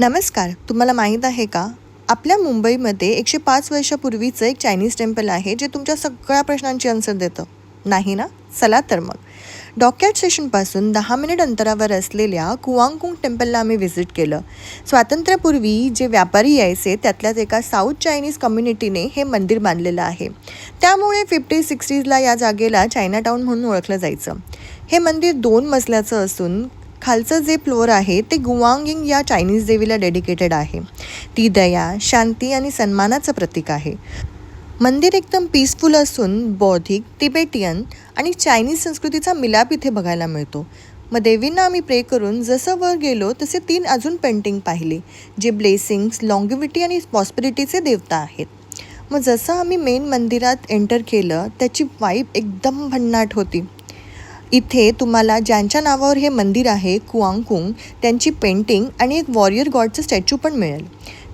नमस्कार. तुम्हाला माहीत आहे का? आपल्या मुंबईमध्ये 105 वर्षापूर्वीचं एक चायनीज टेम्पल आहे, जे तुमच्या सगळ्या प्रश्नांची आन्सर देतं. नाही ना? चला तर मग. डॉकयार्ड स्टेशनपासून 10 मिनिट अंतरावर असलेल्या कुआंगकुंग टेम्पलला आम्ही व्हिजिट केलं. स्वातंत्र्यापूर्वी जे व्यापारी यायचे, त्यातल्याच एका साऊथ चायनीज कम्युनिटीने हे मंदिर बांधलेलं आहे. त्यामुळे 50-60sला या जागेला चायनाटाऊन म्हणून ओळखलं जायचं. हे मंदिर 2 मजल्याचं असून खालचं जे फ्लोअर आहे ते गुआंगिंग या चायनीज देवीला डेडिकेटेड आहे. ती दया, शांती आणि सन्मानाचं प्रतीक आहे. मंदिर एकदम पीसफुल असून बौद्धिक, तिबेटियन आणि चायनीज संस्कृतीचा मिलाप इथे बघायला मिळतो. मग देवींना आम्ही प्रे करून जसं वर गेलो तसे 3 अजून पेंटिंग पाहिली, जे ब्लेसिंग्स, लॉंगिव्हिटी आणि प्रॉस्पेरिटीचे देवता आहेत. मग जसं आम्ही मेन मंदिरात एंटर केलं, त्याची वाईब एकदम भन्नाट होती. इथे तुम्हाला ज्यांच्या नावावर हे मंदिर आहे कुआंगकुंग, त्यांची पेंटिंग आणि एक वॉरियर गॉडचं स्टॅच्यू पण मिळेल.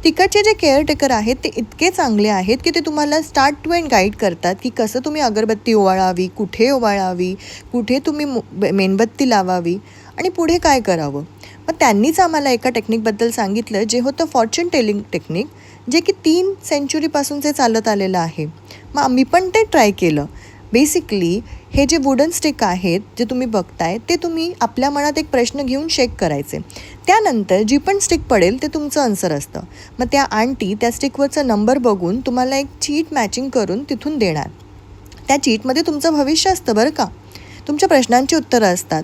तिकडचे जे केअरटेकर आहेत ते इतके चांगले आहेत की ते तुम्हाला स्टार्ट टू एंड गाईड करतात की कसं तुम्ही अगरबत्ती ओवाळावी, कुठे ओवाळावी, कुठे तुम्ही मेणबत्ती लावावी आणि पुढे काय करावं. मग त्यांनीच आम्हाला एका टेक्निकबद्दल सांगितलं, जे होतं फॉर्च्यून टेलिंग टेक्निक, जे की 3 सेंचुरीपासूनचे चालत आलेलं आहे. मग आम्ही पण ते ट्राय केलं. बेसिकली हे जे वुडन स्टिक आहेत, जे तुम्ही बघताय, ते तुम्ही आपल्या मनात एक प्रश्न घेऊन शेक करायचे. त्यानंतर जी पण स्टिक पडेल ते तुमचं आन्सर असतं. मग त्या आंटी त्या स्टिकवरचा नंबर बघून तुम्हाला एक चीट मॅचिंग करून तिथून देणार. त्या चीटमध्ये तुमचं भविष्य असतं बरं का. तुमच्या प्रश्नांची उत्तरं असतात.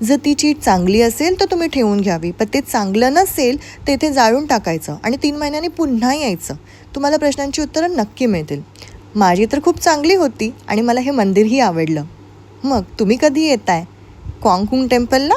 जर ती चीट चांगली असेल तर तुम्ही ठेवून घ्यावी, पण ते चांगलं नसेल तर इथे जाळून टाकायचं आणि 3 महिन्यांनी पुन्हा यायचं. तुम्हाला प्रश्नांची उत्तरं नक्की मिळतील. माझी तर खूप चांगली होती आणि मला हे मंदिरही आवडलं. मग तुम्ही कधी येताय कुआंगकुंग टेम्पलला?